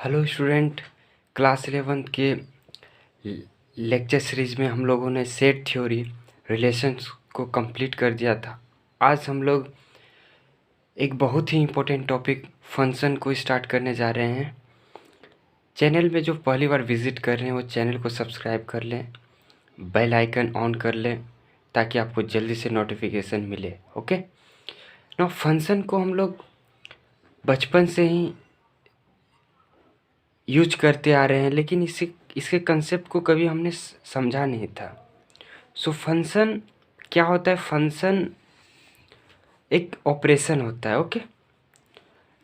Hello student. Class 11 के lecture series में हम लोगों ने सेट थ्योरी रिलेशंस को कंप्लीट कर दिया था। आज हम लोग एक बहुत ही इम्पोर्टेंट टॉपिक फंक्शन को स्टार्ट करने जा रहे हैं। चैनल में जो पहली बार विज़िट कर रहे हैं वो चैनल को सब्सक्राइब कर लें, बेल आइकन ऑन कर लें ताकि आपको जल्दी से नोटिफिकेशन मिले। ओके ना, फंक्शन को हम लोग बचपन से ही यूज करते आ रहे हैं, लेकिन इसके कंसेप्ट को कभी हमने समझा नहीं था। सो फंक्शन क्या होता है? फंक्शन एक ऑपरेशन होता है। ओके,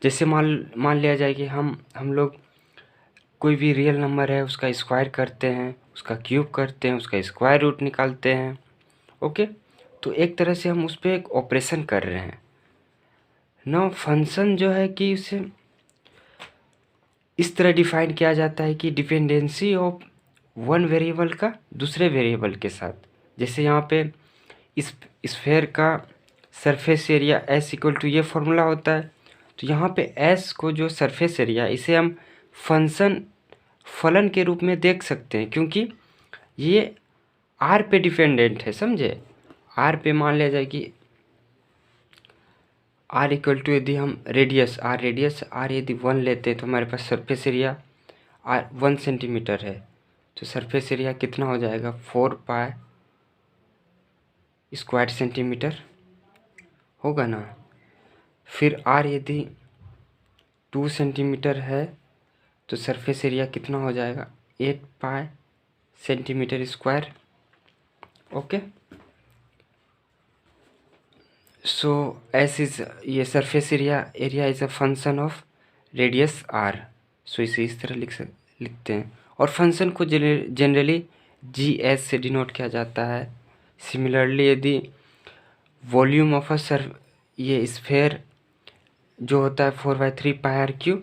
जैसे मान लिया जाए कि हम लोग कोई भी रियल नंबर है उसका स्क्वायर करते हैं, उसका क्यूब करते हैं, उसका स्क्वायर रूट निकालते हैं। ओके, तो एक तरह से हम उस पर एक ऑपरेशन कर रहे हैं ना। फंक्शन जो है कि उसे इस तरह डिफाइन किया जाता है कि डिपेंडेंसी ऑफ वन वेरिएबल का दूसरे वेरिएबल के साथ। जैसे यहाँ पे इस स्फेयर का surface area S equal to ये फॉर्मूला होता है, तो यहाँ पे S को जो सरफेस एरिया इसे हम फलन के रूप में देख सकते हैं, क्योंकि ये R पे डिपेंडेंट है। समझे? R पे मान लिया जाए कि R इक्वल टू, यदि हम रेडियस R यदि 1 लेते हैं तो हमारे पास सरफेस एरिया R 1 सेंटीमीटर है, तो सरफेस एरिया कितना हो जाएगा? 4 पाई स्क्वायर सेंटीमीटर होगा ना। फिर R यदि 2 सेंटीमीटर है तो सरफेस एरिया कितना हो जाएगा? 8 pi centimetre square. Okay, so S is ये surface area is a function of radius R। So इसे इस तरह लिखते हैं, और फंक्शन को जनरली GS से डिनोट किया जाता है। सिमिलरली यदि वॉल्यूम ऑफ ये स्फेयर जो होता है 4/3 पाई r³,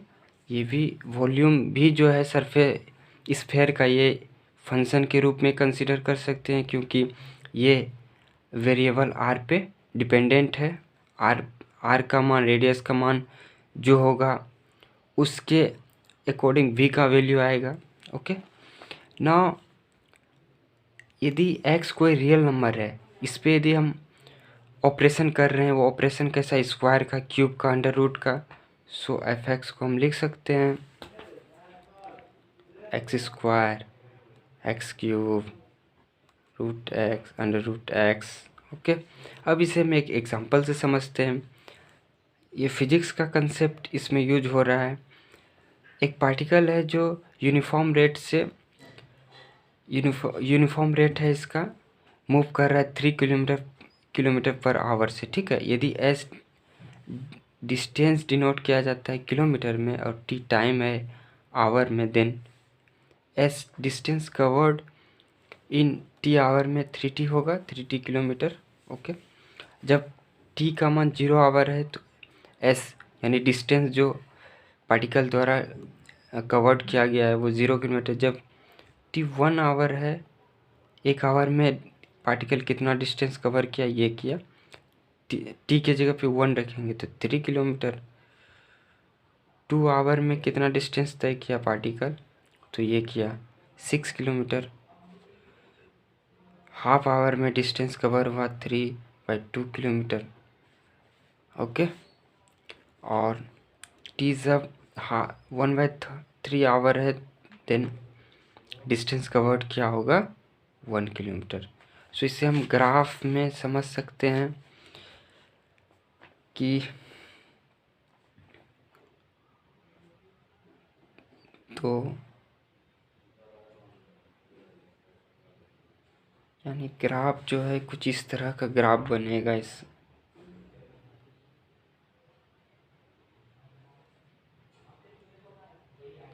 ये भी वॉल्यूम भी जो है स्फेयर का, ये फंक्शन के रूप में कंसिडर कर सकते हैं, क्योंकि ये वेरिएबल R पे डिपेंडेंट है। R का मान, रेडियस का मान जो होगा उसके अकॉर्डिंग V का वैल्यू आएगा। ओके, नाउ यदि x कोई रियल नंबर है, इस पे यदि हम ऑपरेशन कर रहे हैं, वो ऑपरेशन कैसा? स्क्वायर का, क्यूब का, अंडर रूट का। सो f(x) को हम लिख सकते हैं x² x³ √x √x। Okay, अब इसे हम एक एग्जांपल से समझते हैं। ये फिजिक्स का कंसेप्ट इसमें यूज हो रहा है। एक पार्टिकल है जो यूनिफॉर्म रेट है इसका, मूव कर रहा है 3 किलोमीटर पर आवर से। ठीक है, यदि s डिस्टेंस डिनोट किया जाता है किलोमीटर में और t टाइम है आवर में, then s distance covered in t hour में 3t होगा, 3t किलोमीटर। ओके, जब t का मान 0 आवर है तो s यानी डिस्टेंस जो पार्टिकल द्वारा कवर्ड किया गया है वो 0 किलोमीटर। जब t 1 आवर है, 1 आवर में पार्टिकल कितना डिस्टेंस कवर किया, ये किया। t के जगह पे 1 रखेंगे तो 3 किलोमीटर। 2 आवर में कितना डिस्टेंस तय किया पार्टिकल, तो ये किया 6 किलोमीटर। हाफ आवर में डिस्टेंस कवर हुआ 3/2 किलोमीटर। ओके, और टी जब 1/3 आवर है, देन डिस्टेंस कवर्ड क्या होगा? 1 किलोमीटर। सो इसे हम ग्राफ में समझ सकते हैं कि तो यानी ग्राफ जो है कुछ इस तरह का ग्राफ बनेगा। इस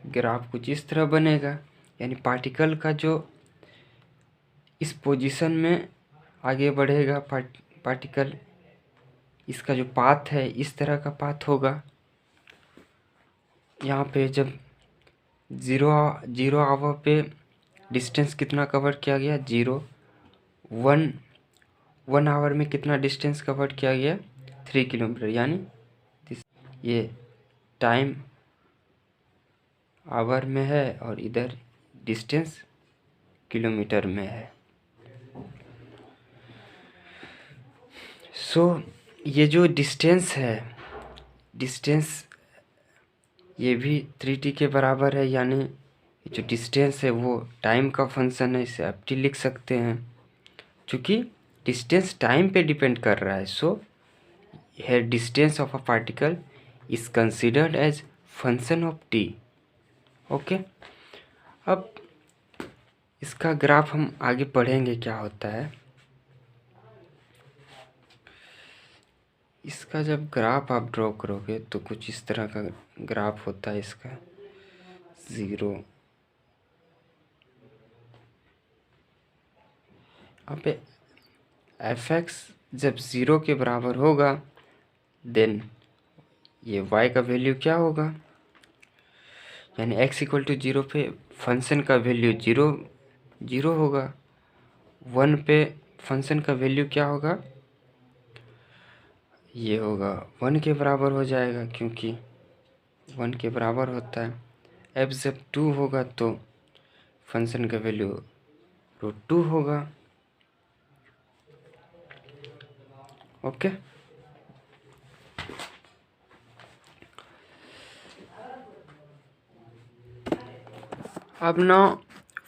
ग्राफ कुछ इस तरह बनेगा, यानी पार्टिकल का जो इस पोजीशन में आगे बढ़ेगा, पार्टिकल इसका जो पाथ है इस तरह का पाथ होगा। यहाँ पे जब 0 आवर पे डिस्टेंस कितना कवर किया गया? 0। 1 आवर में कितना डिस्टेंस कवर किया गया? 3 किलोमीटर, यानी ये टाइम आवर में है और इधर डिस्टेंस किलोमीटर में है। सो ये जो डिस्टेंस है, डिस्टेंस ये भी 3t के बराबर है, यानी जो डिस्टेंस है वो टाइम का फंक्शन है, इसे आप t लिख सकते हैं। चूँकि डिस्टेंस टाइम पे डिपेंड कर रहा है, सो here distance of a particle is considered as function of t। Okay, अब इसका ग्राफ हम आगे पढ़ेंगे क्या होता है। इसका जब ग्राफ आप ड्रॉ करोगे तो कुछ इस तरह का ग्राफ होता है इसका। 0 अब fx जब 0 के बराबर होगा देन ये y का वैल्यू क्या होगा, यानी x इक्वल टू 0 पे फंक्शन का वैल्यू 0 होगा। 1 पे फंक्शन का वैल्यू क्या होगा, ये होगा 1 के बराबर हो जाएगा, क्योंकि 1 के बराबर होता है। f जब 2 होगा तो फंक्शन का वैल्यू √2 होगा। ओके, अब ना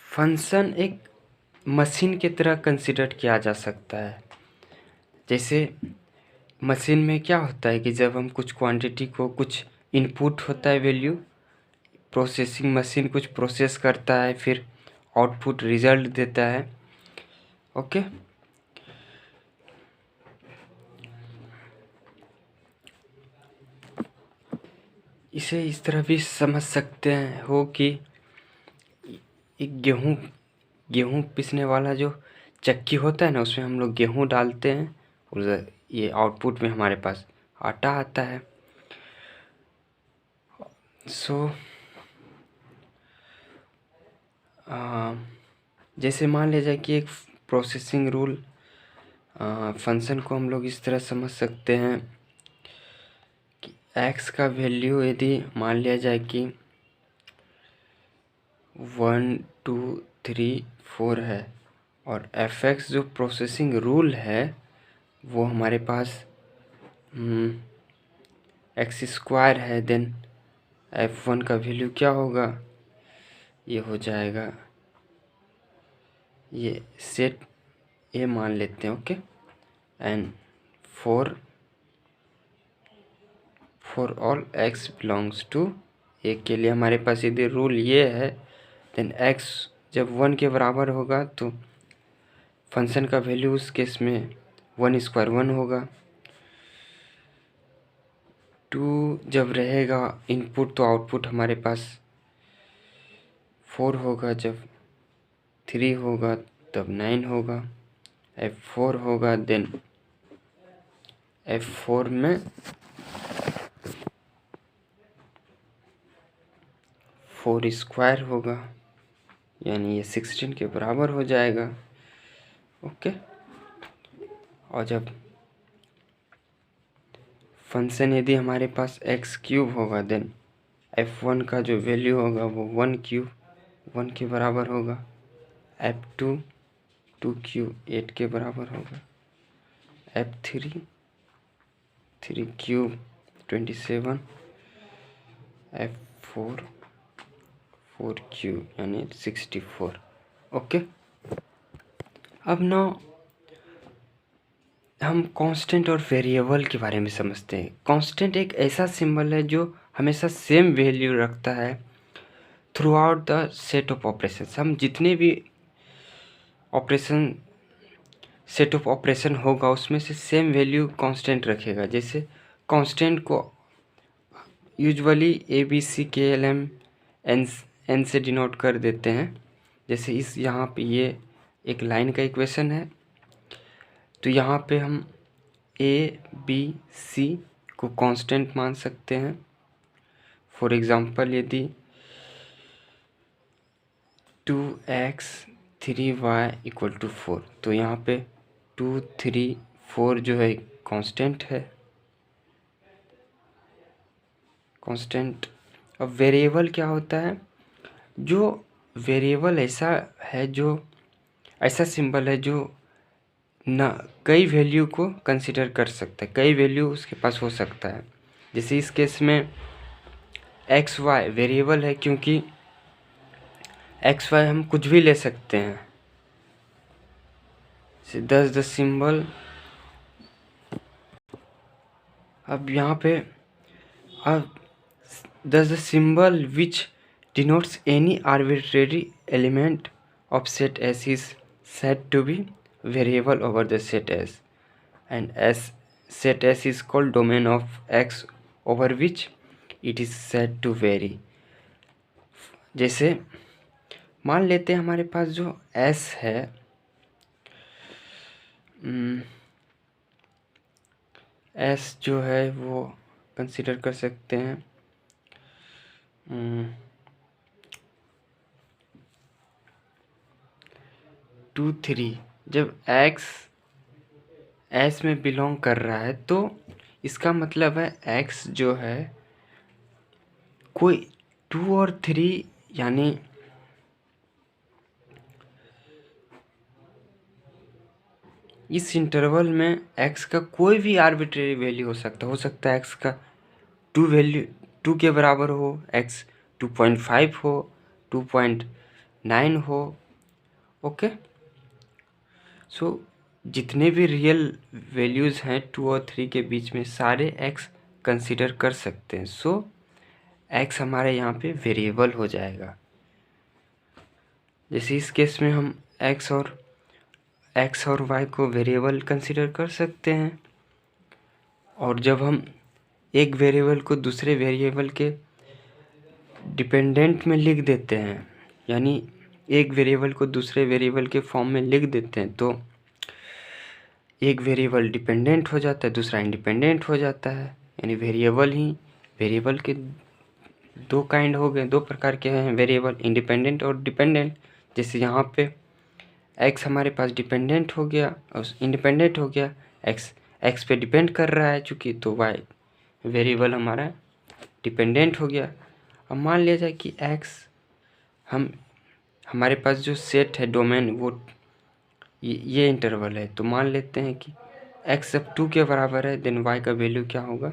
फंक्शन एक मशीन की तरह कंसिडर किया जा सकता है। जैसे मशीन में क्या होता है कि जब हम कुछ क्वांटिटी को, कुछ इनपुट होता है वैल्यू, प्रोसेसिंग मशीन कुछ प्रोसेस करता है, फिर आउटपुट रिजल्ट देता है। ओके, इसे इस तरह भी समझ सकते हैं हो कि एक गेहूँ पीसने वाला जो चक्की होता है ना, उसमें हम लोग गेहूँ डालते हैं और ये आउटपुट में हमारे पास आटा आता है। सो जैसे मान लिया जाए कि एक प्रोसेसिंग रूल फंक्शन को हम लोग इस तरह समझ सकते हैं कि x का वैल्यू यदि मान लिया जाए कि 1 2 3 4 है और fx जो प्रोसेसिंग रूल है वो हमारे पास x² है, देन f1 का वैल्यू क्या होगा, ये हो जाएगा, ये सेट ए मान लेते हैं। Okay, and for all x belongs to A के लिए हमारे पास यदि रूल ये है, देन x जब 1 के बराबर होगा तो फंक्शन का वैल्यू उस केस में 1² 1 होगा। 2 जब रहेगा इनपुट तो आउटपुट हमारे पास 4 होगा, जब 3 होगा तब 9 होगा। f4 होगा, देन f4 में 4² होगा, यानी ये 16 के बराबर हो जाएगा। ओके, और जब फंक्शन यदि हमारे पास x³ होगा देन f1 का जो वैल्यू होगा वो 1³ 1 के बराबर होगा। f2 2³ 8 के बराबर होगा। f3 3³ 27, f4 4³ यानी 64। ओके, अब ना हम कांस्टेंट और वेरिएबल के बारे में समझते हैं। कांस्टेंट एक ऐसा सिंबल है जो हमेशा सेम वैल्यू रखता है through out the set of operations. हम जितने भी ऑपरेशन सेट ऑफ ऑपरेशन होगा उसमें से सेम वैल्यू कांस्टेंट रखेगा। जैसे कांस्टेंट को यूजुअली ABCKLM N से डिनोट कर देते हैं। जैसे इस यहाँ पे ये एक लाइन का इक्वेशन है, तो यहाँ पे हम ABC को कांस्टेंट मान सकते हैं। फॉर एग्ज़ाम्पल यदि 2x 3y = 4, तो यहाँ पे 2 3 4 जो है कांस्टेंट है, कांस्टेंट। अब वेरिएबल क्या होता है, जो वेरिएबल ऐसा है, जो ऐसा सिंबल है जो ना कई वैल्यू को कंसिडर कर सकता है, कई वैल्यू उसके पास हो सकता है। जैसे इस केस में एक्स वाई वेरिएबल है, क्योंकि एक्स वाई हम कुछ भी ले सकते हैं। दस द सिंबल, अब यहाँ पे अब thus the symbol which denotes any arbitrary element of set S is said to be variable over the set S, and as set S is called domain of X over which it is said to vary। जैसे मान लेते हैं हमारे पास जो S है, S जो है वो कंसिडर कर सकते हैं 2 3। जब x S में बिलोंग कर रहा है तो इसका मतलब है x जो है कोई 2 और 3, यानी इस इंटरवल में x का कोई भी आर्बिट्रेरी वैल्यू हो सकता है x का 2 वैल्यू 2 के बराबर हो, x 2.5 हो, 2.9 हो। ओके, सो जितने भी रियल वैल्यूज़ हैं 2 और 3 के बीच में सारे x कंसिडर कर सकते हैं। सो x हमारे यहाँ पे वेरिएबल हो जाएगा। जैसे इस केस में हम x और y को वेरिएबल कंसिडर कर सकते हैं, और जब हम एक वेरिएबल को दूसरे वेरिएबल के डिपेंडेंट में लिख देते हैं, यानी एक वेरिएबल को दूसरे वेरिएबल के फॉर्म में लिख देते हैं, तो एक वेरिएबल डिपेंडेंट हो जाता है, दूसरा इंडिपेंडेंट हो जाता है। यानी वेरिएबल के दो काइंड हो गए, दो प्रकार के हैं वेरिएबल, इंडिपेंडेंट और डिपेंडेंट। जैसे यहाँ पे x हमारे पास डिपेंडेंट हो गया और इंडिपेंडेंट हो गया, x पे डिपेंड कर रहा है चूँकि, तो y वेरिएबल हमारा डिपेंडेंट हो गया। अब मान लिया जाए कि x हमारे पास जो सेट है डोमेन वो ये इंटरवल है, तो मान लेते हैं कि x जब 2 के बराबर है, देन y का वैल्यू क्या होगा,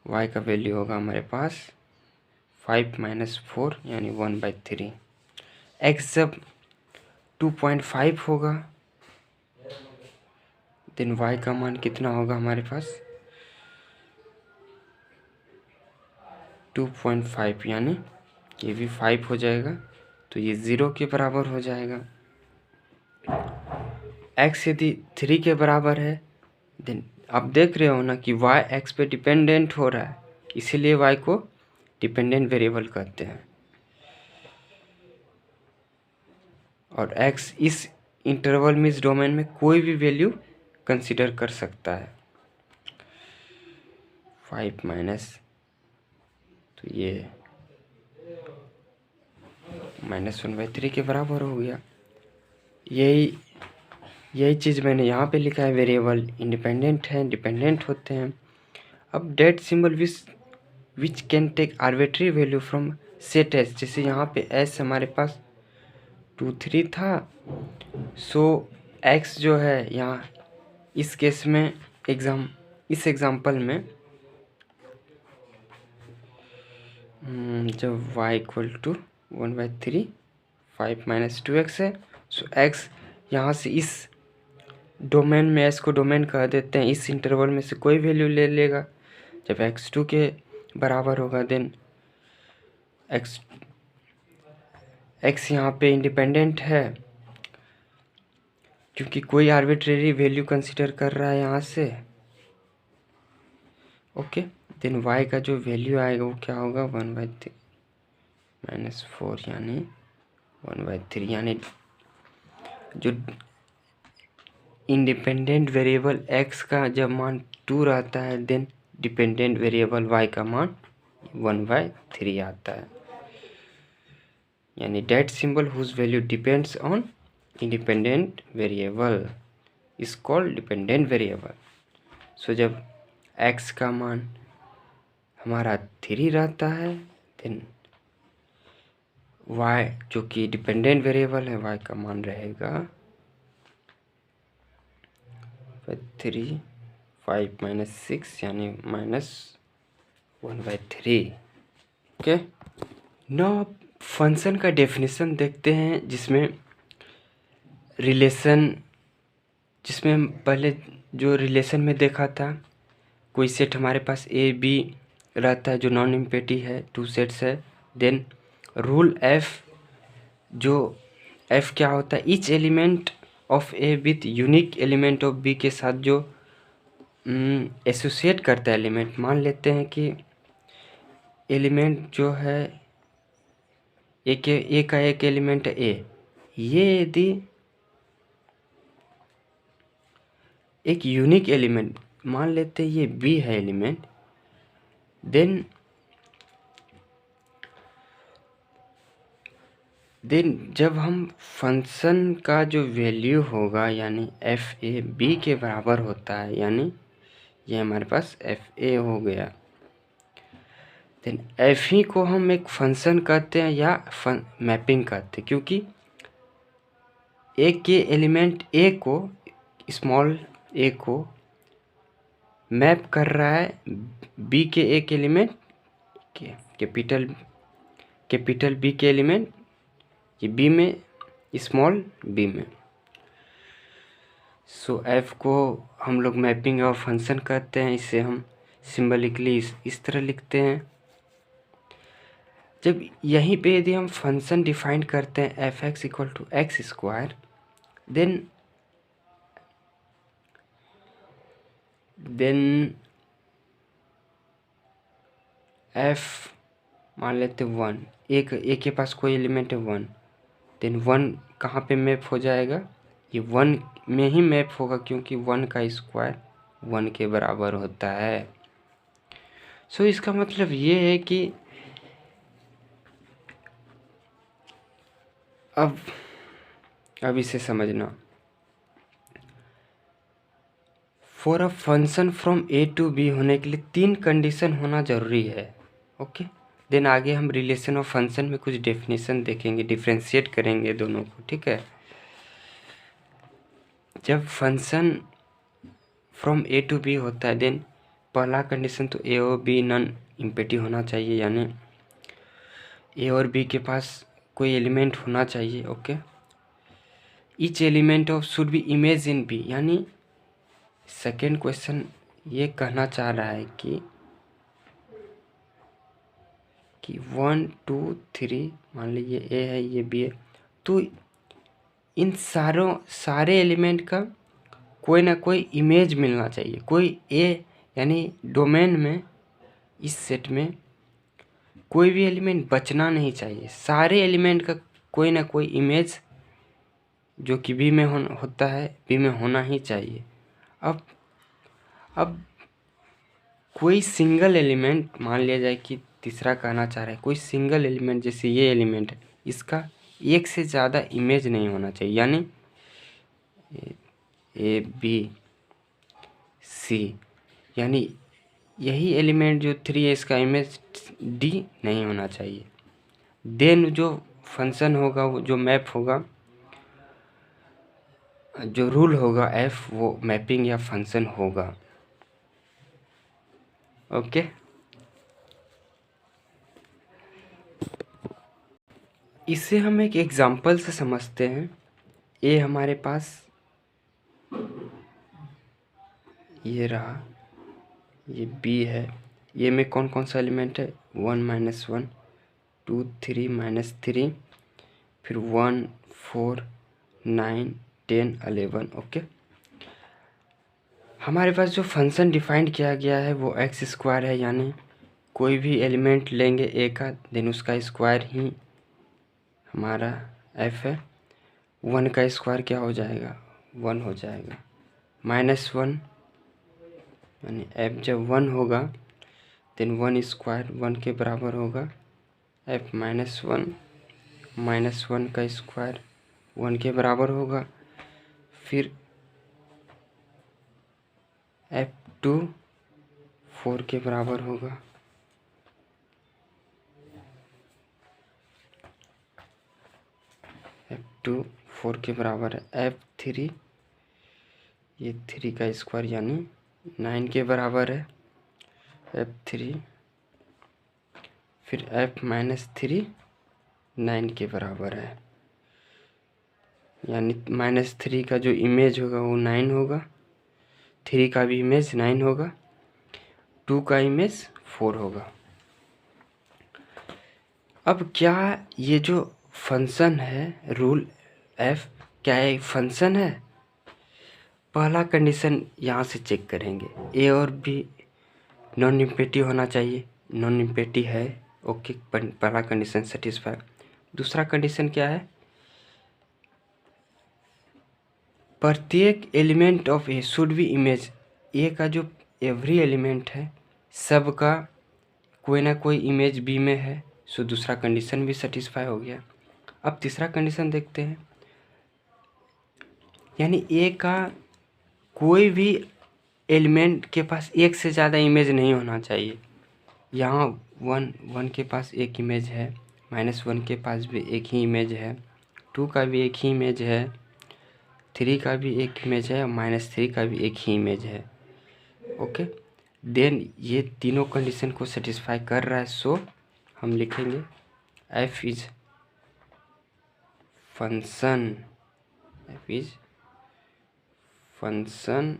y का वैल्यू होगा हमारे पास 5 - 4 यानी 1/3। x जब 2.5 होगा, देन y का मान कितना होगा हमारे पास 2.5, यानी ये भी 5 हो जाएगा, तो ये 0 के बराबर हो जाएगा। x यदि 3 के बराबर है, देन आप देख रहे हो ना कि y x पे डिपेंडेंट हो रहा है, इसीलिए y को डिपेंडेंट वेरिएबल कहते हैं। और x इस इंटरवल में, इस डोमेन में कोई भी वैल्यू कंसिडर कर सकता है। 5 माइनस, तो ये -1/3 के बराबर हो गया। यही चीज़ मैंने यहाँ पे लिखा है, वेरिएबल इंडिपेंडेंट है, डिपेंडेंट होते हैं। अब that symbol which can take arbitrary value from set S, जैसे यहाँ पे एस हमारे पास 2 3 था, सो एक्स जो है यहाँ इस केस में इस एग्जाम्पल में जब y इक्वल टू 1/3 5 - 2x है, सो x यहाँ से इस डोमेन में s को डोमेन कह देते हैं, इस इंटरवल में से कोई वैल्यू ले लेगा। जब x 2 के बराबर होगा, देन x यहाँ पे इंडिपेंडेंट है क्योंकि कोई आर्बिट्रेरी वैल्यू कंसिडर कर रहा है यहाँ से। ओके, देन y का जो वैल्यू आएगा वो क्या होगा 1/3 - 4 यानी 1/3, यानी जो इंडिपेंडेंट वेरिएबल x का जब मान 2 रहता है, देन डिपेंडेंट वेरिएबल y का मान 1/3 आता है। यानी that symbol whose value depends on independent variable is called dependent variable. So जब x का मान हमारा 3 रहता है, देन y जो कि डिपेंडेंट वेरिएबल है, y का मान रहेगा 3 5 माइनस 6 यानी -1/3। ओके, नाउ फंक्शन का डेफिनेशन देखते हैं, जिसमें जिसमें पहले जो रिलेशन में देखा था, कोई सेट हमारे पास ए बी रहता है जो नॉन इम्पेटिव है, 2 सेट्स है। देन रूल एफ, जो एफ क्या होता है, each element of A with unique element of B के साथ जो एसोसिएट करता है एलिमेंट। मान लेते हैं कि एलिमेंट जो है ए का एक एलिमेंट है ए, ये यदि एक यूनिक एलिमेंट, मान लेते हैं ये बी है एलिमेंट, देन जब हम फंक्शन का जो वैल्यू होगा यानी एफ ए बी के बराबर होता है, यानी ये हमारे पास एफ ए हो गया। देन एफ ही को हम एक फंक्शन कहते हैं या मैपिंग कहते हैं, क्योंकि ए के एलिमेंट ए को, स्मॉल ए को मैप कर रहा है बी के एक एलिमेंट के कैपिटल बी के एलिमेंट ये बी में, स्मॉल बी में। सो एफ को हम लोग मैपिंग और फंक्शन कहते हैं। इसे हम सिंबलिकली इस तरह लिखते हैं। जब यहीं पे यदि हम फंक्शन डिफाइन करते हैं F X equal to X square, then F मान लेते 1, एक के पास कोई एलिमेंट है 1, देन 1 कहाँ पे मैप हो जाएगा, ये 1 में ही मैप होगा, क्योंकि 1 का स्क्वायर 1 के बराबर होता है। सो इसका मतलब ये है कि अब इसे समझना, for a function from A to B होने के लिए 3 कंडीशन होना जरूरी है। ओके, देन आगे हम रिलेशन ऑफ फंक्शन में कुछ डेफिनेशन देखेंगे, डिफ्रेंशिएट करेंगे दोनों को, ठीक है। जब function from A to B होता है, देन पहला कंडीशन तो ए और बी नॉन इम्पेटिव होना चाहिए, यानी ए और बी के पास कोई एलिमेंट होना चाहिए। Okay, each element of should be image in B, यानी सेकेंड क्वेश्चन ये कहना चाह रहा है कि 1 2 3 मान लीजिए ए है, ये बी है, तो इन सारे एलिमेंट का कोई ना कोई इमेज मिलना चाहिए। कोई ए यानी डोमेन में, इस सेट में कोई भी एलिमेंट बचना नहीं चाहिए। सारे एलिमेंट का कोई ना कोई इमेज जो कि बी में होता है, बी में होना ही चाहिए। अब कोई सिंगल एलिमेंट, मान लिया जाए कि तीसरा कहना चाह रहा है, कोई सिंगल एलिमेंट जैसे ये एलिमेंट है, इसका एक से ज़्यादा इमेज नहीं होना चाहिए, यानी ए बी सी, यानी यही एलिमेंट जो 3 है इसका इमेज डी नहीं होना चाहिए। देन जो फंक्शन होगा, वो जो मैप होगा, जो रूल होगा एफ, वो मैपिंग या फंक्शन होगा। ओके, इसे हम एक एग्जांपल से समझते हैं। ए हमारे पास ये रहा, ये बी है, ये में कौन कौन सा एलिमेंट है, 1 -1 2 3 -3, फिर 1 4 9 10 11। ओके, हमारे पास जो फंक्शन डिफाइंड किया गया है वो एक्स स्क्वायर है, यानी कोई भी एलिमेंट लेंगे ए का, देन उसका स्क्वायर ही हमारा एफ है। 1 का स्क्वायर क्या हो जाएगा, 1 हो जाएगा। -1 यानी एफ जब 1 होगा, देन 1 स्क्वायर 1 के बराबर होगा, एफ -1 -1 का स्क्वायर 1 के बराबर होगा, फिर F2 4 के बराबर होगा। टू 4 के बराबर है। F3 ये 3 का स्क्वायर यानी 9 के बराबर है। F3 फिर F-3 9 के बराबर है, यानी -3 का जो इमेज होगा वो 9 होगा, 3 का भी इमेज 9 होगा, 2 का इमेज 4 होगा। अब क्या ये जो फंक्शन है रूल एफ, क्या एक फंक्शन है? पहला कंडीशन यहाँ से चेक करेंगे, ए और बी नॉन निम्पेटिव होना चाहिए। नॉन निम्पेटिव है, ओके, पहला कंडीशन सेटिस्फाई। दूसरा कंडीशन क्या है? प्रत्येक element of A should be image, A का जो एवरी एलिमेंट है सबका कोई ना कोई इमेज बी में है। सो दूसरा कंडीशन भी सेटिस्फाई हो गया। अब तीसरा कंडीशन देखते हैं, यानी ए का कोई भी एलिमेंट के पास एक से ज़्यादा इमेज नहीं होना चाहिए। यहाँ 1 के पास एक इमेज है, -1 के पास भी एक ही इमेज है, 2 का भी एक ही इमेज है, 3 का भी एक इमेज है, और -3 का भी एक ही इमेज है। ओके, देन ये तीनों कंडीशन को सेटिस्फाई कर रहा है। सो हम लिखेंगे F is function, F is function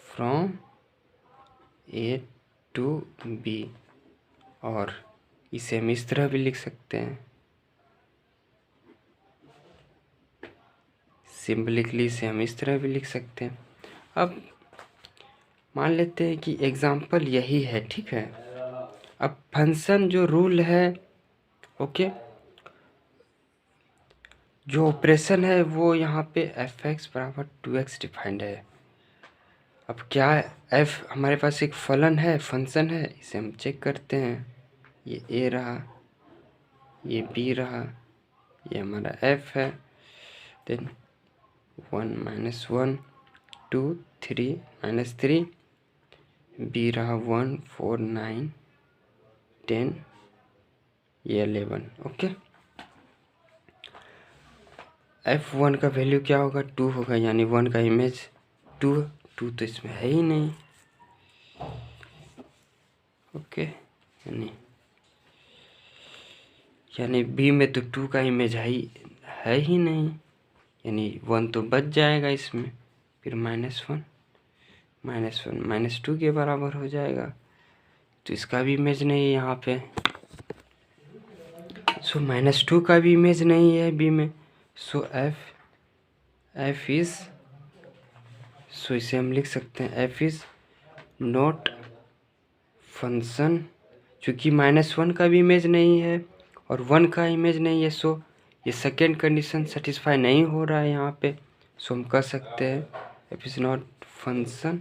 from A to B, और इसे हम इस तरह भी लिख सकते हैं, सिंपलिकली इसे हम इस तरह भी लिख सकते हैं। अब मान लेते हैं कि एग्जाम्पल यही है, ठीक है। अब फंक्शन जो रूल है, ओके, जो ऑपरेशन है वो यहाँ पे f(x) बराबर 2x डिफाइंड है। अब क्या f हमारे पास एक फलन है, फंक्शन है, इसे हम चेक करते हैं। ये a रहा, ये b रहा, ये हमारा f है। देन 1 -1 2 3 -3, b रहा 1 4 9 10, ये 11। ओके, f1 का वैल्यू क्या होगा? 2 होगा, यानी 1 का इमेज 2 तो इसमें है ही नहीं। ओके, यानी बी में तो 2 का इमेज है ही नहीं, यानी 1 तो बच जाएगा इसमें। फिर -1 -2 के बराबर हो जाएगा, तो इसका भी इमेज नहीं है यहाँ पे। सो -2 का भी इमेज नहीं है बी में। सो एफ इज, सो इसे हम लिख सकते हैं एफ इज नॉट फंक्शन, चूँकि -1 का भी इमेज नहीं है और 1 का इमेज नहीं है। सो ये सेकेंड कंडीशन सेटिस्फाई नहीं हो रहा है यहाँ पे। सो हम कह सकते हैं F is not function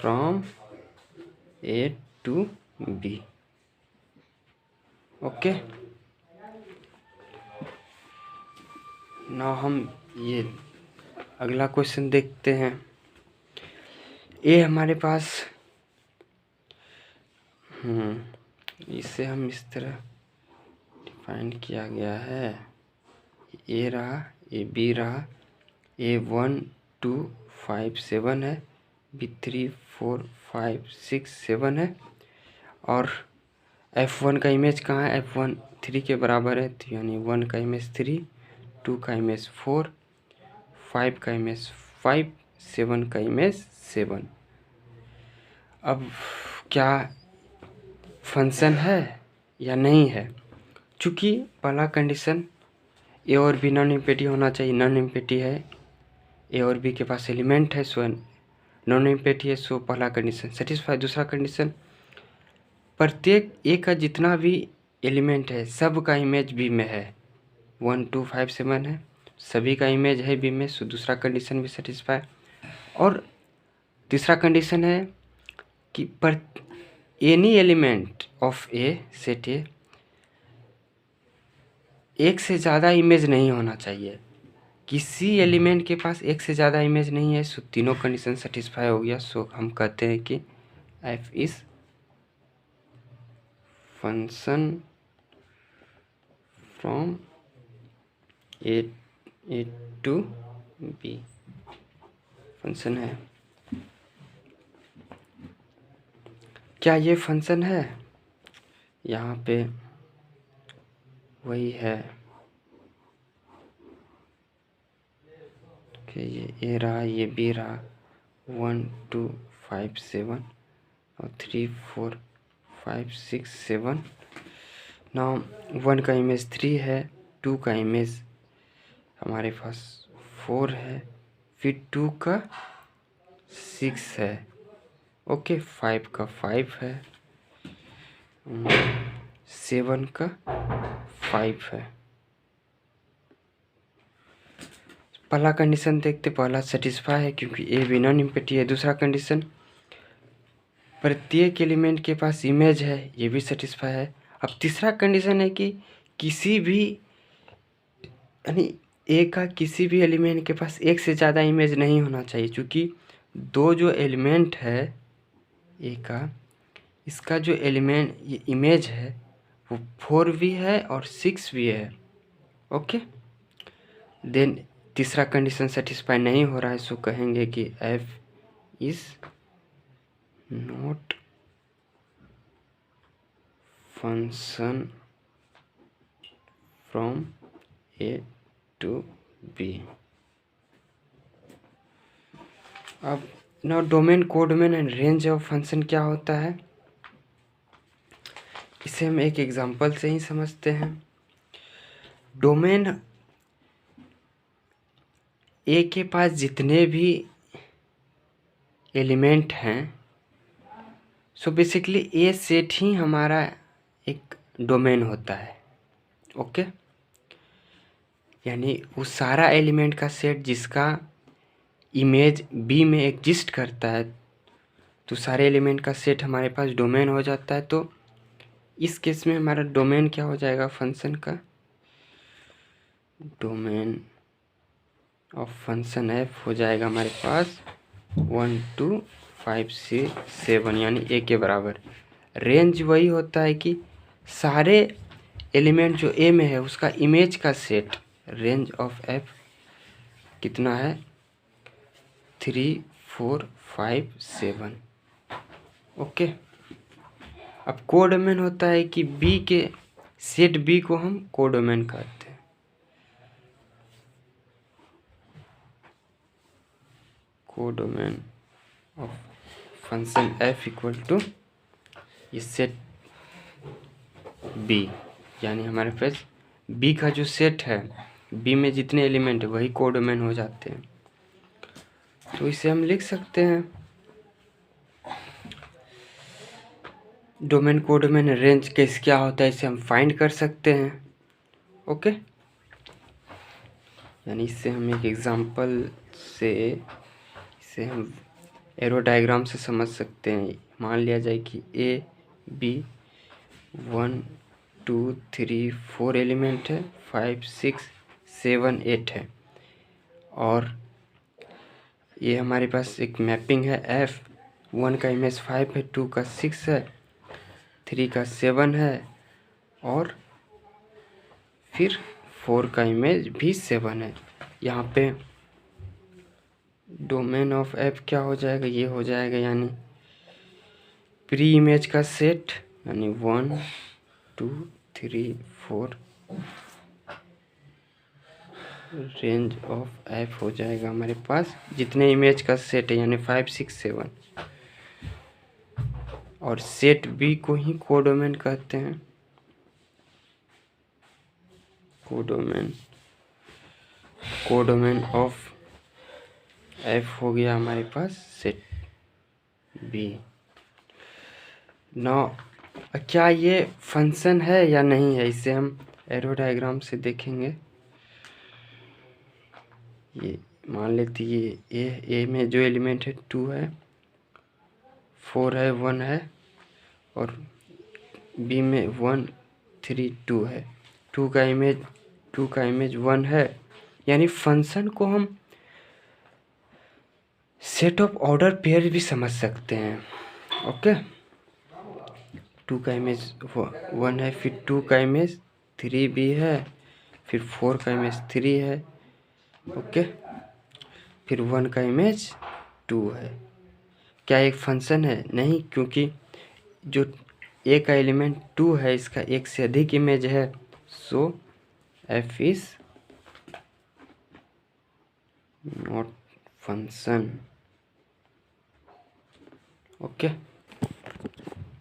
from A to B. Okay, now हम ये अगला क्वेश्चन देखते हैं। ए हमारे पास इसे हम इस तरह डिफाइन किया गया है, ए रहा, ए बी रहा, ए 1 2 5 7 है, बी 3 4 5 6 7 है, और f1 का इमेज कहाँ है? f1 3 के बराबर है, तो यानी 1 का इमेज 3, 2 का इमेज 4, 5 का इमेज 5, 7 का इमेज 7। अब क्या फंक्शन है या नहीं है? चूँकि पहला कंडीशन ए और बी नॉन निम्पेटिव होना चाहिए, नॉन निम्पेटिव है, ए और बी के पास एलिमेंट है, सो नॉन निम्पेटिव है, सो पहला कंडीशन सेटिस्फाई। दूसरा कंडीशन, प्रत्येक ए का जितना भी एलिमेंट है सब का इमेज बी में है, 1 2 5 7 है, सभी का इमेज है बी में, सो दूसरा कंडीशन भी सेटिस्फाई। और तीसरा कंडीशन है कि पर any element of A set ए, एक से ज़्यादा इमेज नहीं होना चाहिए। किसी एलिमेंट के पास एक से ज़्यादा इमेज नहीं है, सो तीनों कंडीशन सेटिस्फाई हो गया। सो हम कहते हैं कि F is function from A to B function है। क्या ये फंक्शन है? यहाँ पे वही है कि ये ए रहा, ये बी रहा, 1 2 5 7 और 3 4 5 6 7। नाउ 1 का इमेज 3 है, 2 का इमेज हमारे पास 4 है, फिर 2 का 6 है, ओके, 5 का 5 है, 7 का 5 है। पहला कंडीशन देखते, पहला सेटिस्फाई है क्योंकि ए भी नॉन एम्प्टी है। दूसरा कंडीशन, प्रत्येक एलिमेंट के पास इमेज है, ये भी सेटिस्फाई है। अब तीसरा कंडीशन है कि किसी भी यानी ए का किसी भी एलिमेंट के पास एक से ज़्यादा इमेज नहीं होना चाहिए, क्योंकि दो जो एलिमेंट है ए का, इसका जो एलिमेंट ये इमेज है वो 4 भी है और 6 भी है, ओके। देन तीसरा कंडीशन सेटिस्फाई नहीं हो रहा है, सो कहेंगे कि F is not function from A to B. अब now domain, codomain and range of function क्या होता है, इसे हम एक एग्जांपल से ही समझते हैं। डोमेन ए के पास जितने भी एलिमेंट हैं, सो बेसिकली ए सेट ही हमारा एक डोमेन होता है, ओके। यानी उस सारा एलिमेंट का सेट जिसका इमेज बी में एग्जिस्ट करता है, तो सारे एलिमेंट का सेट हमारे पास डोमेन हो जाता है। तो इस केस में हमारा डोमेन क्या हो जाएगा फंक्शन का, डोमेन ऑफ फंक्शन एफ हो जाएगा हमारे पास 1 2 5 6 7 यानी ए के बराबर। रेंज वही होता है कि सारे एलिमेंट जो ए में है उसका इमेज का सेट, रेंज ऑफ एफ कितना है 3 4 5 7, ओके। अब कोडोमेन होता है कि बी के सेट बी को हम कोडोमेन कहते हैं। Codomain of function F equal to ये सेट बी, यानी हमारे पास बी का जो सेट है, बी में जितने एलिमेंट है वही कोडोमेन हो जाते हैं। तो इसे हम लिख सकते हैं डोमेन, कोडोमेन, रेंज केस क्या होता है इसे हम फाइंड कर सकते हैं, ओके। यानी इससे हम एक एग्जांपल से इसे हम एरो डायग्राम से समझ सकते हैं। मान लिया जाए कि ए बी 1 2 3 4 एलिमेंट है, 5 6 7 8 है, और ये हमारे पास एक मैपिंग है एफ। 1 का इमेज 5 है, 2 का 6 है, 3 का 7 है, और फिर 4 का इमेज भी 7 है। यहाँ पे डोमेन ऑफ एफ क्या हो जाएगा, ये हो जाएगा यानी प्री इमेज का सेट, यानी 1 2 3 4, रेंज ऑफ एफ हो जाएगा हमारे पास जितने इमेज का सेट है, यानी 5 6 7, और सेट बी को ही कोडोमेन कहते हैं। कोडोमेन ऑफ एफ हो गया हमारे पास सेट बी। नाउ क्या ये फंक्शन है या नहीं है, इसे हम एरो डायग्राम से देखेंगे। ये मान लेते ये ए में जो एलिमेंट है 2 है, 4 है, 1 है, और बी में 1 3 2 है। 2 का इमेज 1 है, यानी फंक्शन को हम सेट ऑफ ऑर्डर पेयर भी समझ सकते हैं, ओके। 2 का इमेज 1 है, फिर 2 का इमेज 3 भी है, फिर 4 का इमेज 3 है, ओके। फिर 1 का इमेज 2 है। क्या एक फंक्शन है? नहीं, क्योंकि जो ए का एलिमेंट 2 है इसका एक से अधिक इमेज है, so F is not function, okay.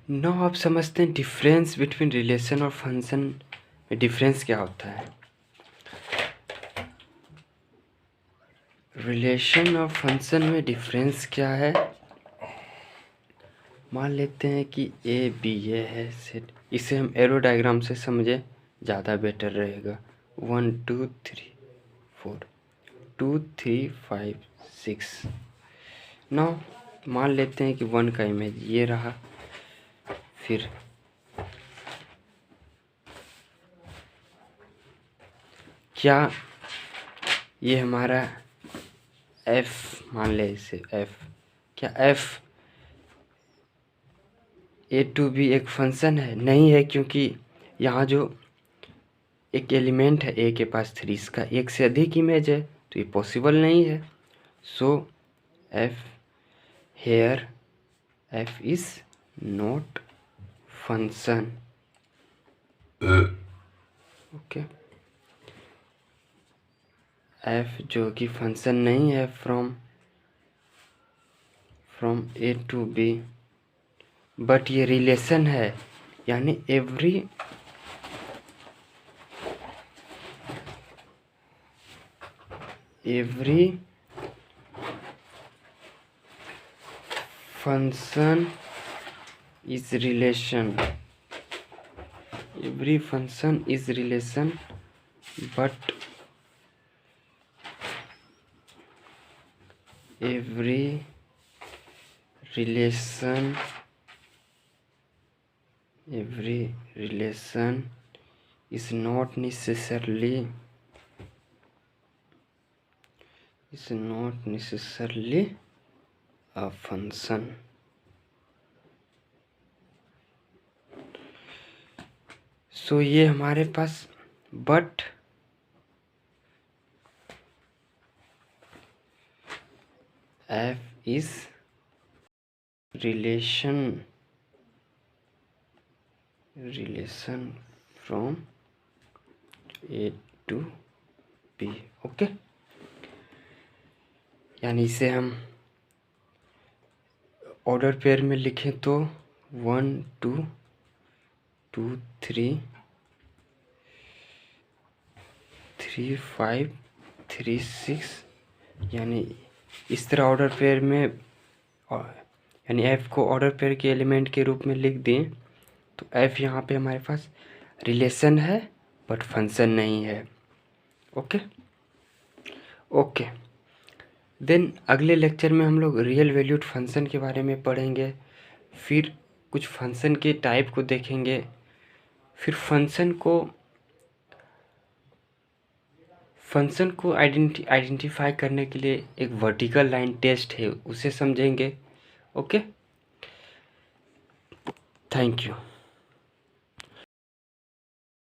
Now आप समझते हैं डिफरेंस बिटवीन रिलेशन और फंक्शन में डिफरेंस क्या होता है। रिलेशन और फंक्शन में डिफरेंस क्या है? मान लेते हैं कि ए बी ये है सेट, इसे हम एरो डायग्राम से समझे ज़्यादा बेटर रहेगा। 1 2 3 4 2 3 5 6। नाउ मान लेते हैं कि 1 का इमेज ये रहा, फिर क्या ये हमारा एफ, मान ले इसे एफ, क्या एफ ए टू बी एक फंक्शन है? नहीं है, क्योंकि यहाँ जो एक एलिमेंट है ए के पास 3, इसका एक से अधिक इमेज है, तो ये पॉसिबल नहीं है। So F here F is not function, okay. F जो कि फंक्शन नहीं है from A to B, but ये रिलेशन है, यानी every function is relation, every function is relation, but every relation is not necessarily a function. So ये हमारे पास but F is relation from A to B, okay. यानी इसे हम order pair में लिखें तो 1 2 2 3 3 5 3 6, यानी इस तरह ऑर्डर पेयर में, यानी एफ को ऑर्डर पेयर के एलिमेंट के रूप में लिख दें, तो एफ यहाँ पे हमारे पास रिलेशन है बट फंक्शन नहीं है, ओके। देन अगले लेक्चर में हम लोग रियल वैल्यूड फंक्शन के बारे में पढ़ेंगे, फिर कुछ फंक्शन के टाइप को देखेंगे, फिर फंक्शन को आइडेंटिफाई करने के लिए एक वर्टिकल लाइन टेस्ट है, उसे समझेंगे, ओके। Thank you.